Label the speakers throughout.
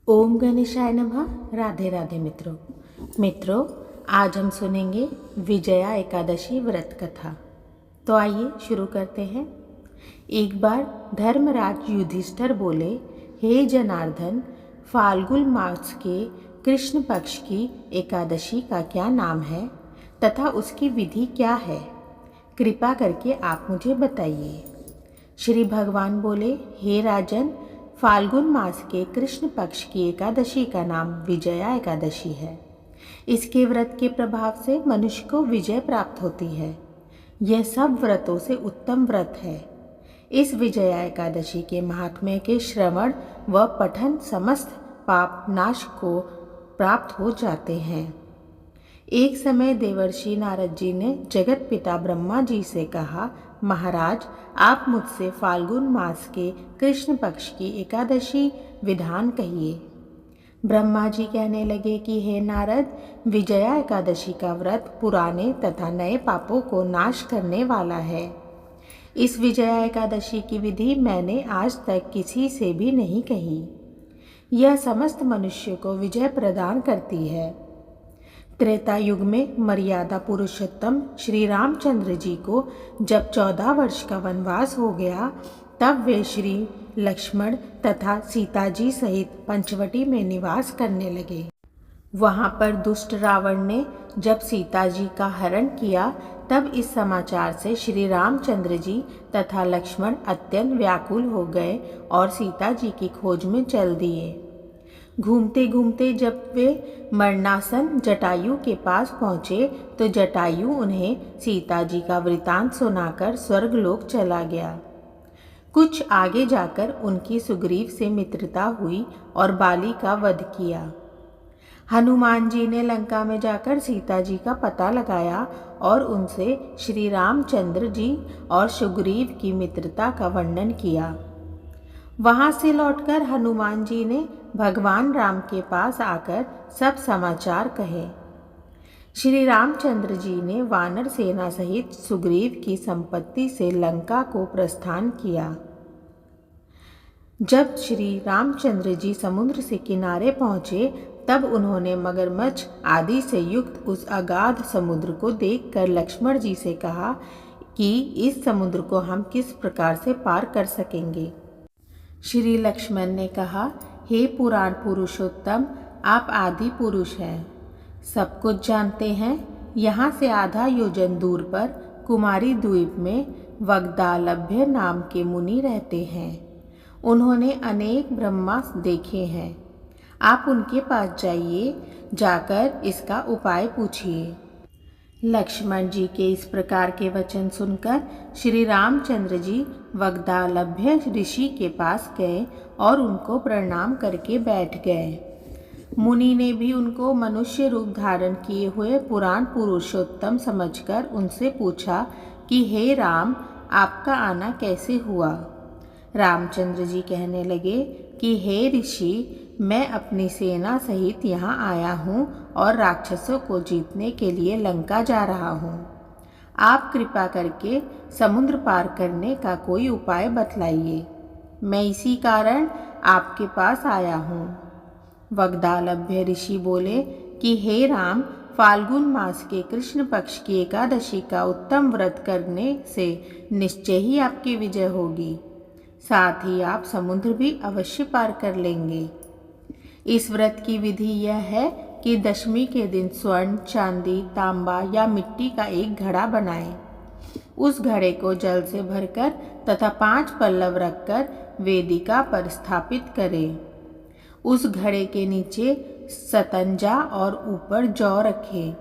Speaker 1: ओम गणेशाय नमः। राधे राधे मित्रों, आज हम सुनेंगे विजया एकादशी व्रत कथा। तो आइए शुरू करते हैं। एक बार धर्मराज युधिष्ठिर बोले, हे जनार्दन, फाल्गुन मास के कृष्ण पक्ष की एकादशी का क्या नाम है तथा उसकी विधि क्या है? कृपा करके आप मुझे बताइए। श्री भगवान बोले, हे राजन, फाल्गुन मास के कृष्ण पक्ष की एकादशी का नाम विजया एकादशी है। इसके व्रत के प्रभाव से मनुष्य को विजय प्राप्त होती है। यह सब व्रतों से उत्तम व्रत है। इस विजया एकादशी के महात्म्य के श्रवण व पठन समस्त पाप नाश को प्राप्त हो जाते हैं। एक समय देवर्षि नारद जी ने जगत पिता ब्रह्मा जी से कहा, महाराज, आप मुझसे फाल्गुन मास के कृष्ण पक्ष की एकादशी विधान कहिए। ब्रह्मा जी कहने लगे कि हे नारद, विजया एकादशी का व्रत पुराने तथा नए पापों को नाश करने वाला है। इस विजया एकादशी की विधि मैंने आज तक किसी से भी नहीं कही। यह समस्त मनुष्य को विजय प्रदान करती है। त्रेता युग में मर्यादा पुरुषोत्तम श्री रामचंद्र जी को जब 14 वर्ष का वनवास हो गया, तब वे श्री लक्ष्मण तथा सीता जी सहित पंचवटी में निवास करने लगे। वहां पर दुष्ट रावण ने जब सीता जी का हरण किया, तब इस समाचार से श्री रामचंद्र जी तथा लक्ष्मण अत्यंत व्याकुल हो गए और सीता जी की खोज में चल दिए। घूमते घूमते जब वे मरणासन जटायु के पास पहुँचे, तो जटायु उन्हें सीता जी का वृतांत सुनाकर स्वर्गलोक चला गया। कुछ आगे जाकर उनकी सुग्रीव से मित्रता हुई और बाली का वध किया। हनुमान जी ने लंका में जाकर सीता जी का पता लगाया और उनसे श्री रामचंद्र जी और सुग्रीव की मित्रता का वर्णन किया। वहां से लौटकर हनुमान जी ने भगवान राम के पास आकर सब समाचार कहे। श्री रामचंद्र जी ने वानर सेना सहित सुग्रीव की संपत्ति से लंका को प्रस्थान किया। जब श्री रामचंद्र जी समुद्र से किनारे पहुँचे, तब उन्होंने मगरमच्छ आदि से युक्त उस अगाध समुद्र को देखकर लक्ष्मण जी से कहा कि इस समुद्र को हम किस प्रकार से पार कर सकेंगे। श्री लक्ष्मण ने कहा, हे पुराण पुरुषोत्तम, आप आदि पुरुष हैं, सब कुछ जानते हैं। यहाँ से आधा योजन दूर पर कुमारी द्वीप में वग्दालभ्य नाम के मुनि रहते हैं। उन्होंने अनेक ब्रह्मास्त्र देखे हैं। आप उनके पास जाइए, जाकर इसका उपाय पूछिए। लक्ष्मण जी के इस प्रकार के वचन सुनकर श्री रामचंद्र जी वग्दालभ्य ऋषि के पास गए और उनको प्रणाम करके बैठ गए। मुनि ने भी उनको मनुष्य रूप धारण किए हुए पुराण पुरुषोत्तम समझकर उनसे पूछा कि हे राम, आपका आना कैसे हुआ? रामचंद्र जी कहने लगे कि हे ऋषि, मैं अपनी सेना सहित यहाँ आया हूँ और राक्षसों को जीतने के लिए लंका जा रहा हूँ। आप कृपा करके समुद्र पार करने का कोई उपाय बतलाइए। मैं इसी कारण आपके पास आया हूँ। वग्दालभ्य ऋषि बोले कि हे राम, फाल्गुन मास के कृष्ण पक्ष की एकादशी का उत्तम व्रत करने से निश्चय ही आपकी विजय होगी। साथ ही आप समुद्र भी अवश्य पार कर लेंगे। इस व्रत की विधि यह है कि दशमी के दिन स्वर्ण, चांदी, तांबा या मिट्टी का एक घड़ा बनाएं। उस घड़े को जल से भरकर तथा 5 पल्लव रखकर वेदिका पर स्थापित करें। उस घड़े के नीचे सतंजा और ऊपर जौ रखें।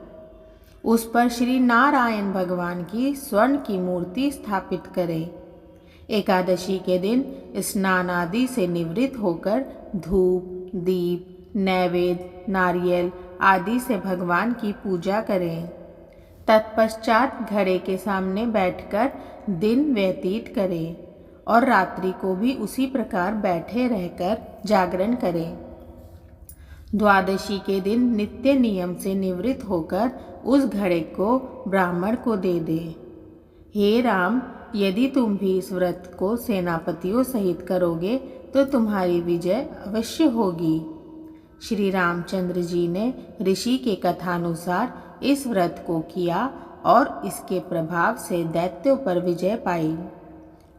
Speaker 1: उस पर श्री नारायण भगवान की स्वर्ण की मूर्ति स्थापित करें। एकादशी के दिन स्नान आदि से निवृत्त होकर धूप, दीप, नैवेद्य, नारियल आदि से भगवान की पूजा करें। तत्पश्चात घड़े के सामने बैठकर दिन व्यतीत करें और रात्रि को भी उसी प्रकार बैठे रहकर जागरण करें। द्वादशी के दिन नित्य नियम से निवृत्त होकर उस घड़े को ब्राह्मण को दे दें। हे राम, यदि तुम भी इस व्रत को सेनापतियों सहित करोगे तो तुम्हारी विजय अवश्य होगी। श्री रामचंद्र जी ने ऋषि के कथानुसार इस व्रत को किया और इसके प्रभाव से दैत्यों पर विजय पाई।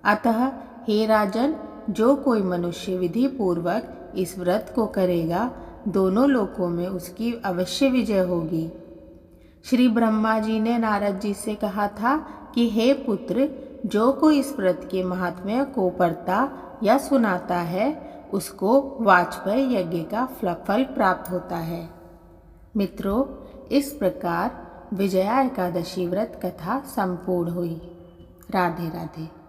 Speaker 1: अतः हे राजन, जो कोई मनुष्य विधि पूर्वक इस व्रत को करेगा, दोनों लोकों में उसकी अवश्य विजय होगी। श्री ब्रह्मा जी ने नारद जी से कहा था कि हे पुत्र, जो कोई इस व्रत के महात्म्य को पढ़ता या सुनाता है, उसको वाजपेयी यज्ञ का फल प्राप्त होता है। मित्रों, इस प्रकार विजया एकादशी व्रत कथा संपूर्ण हुई। राधे राधे।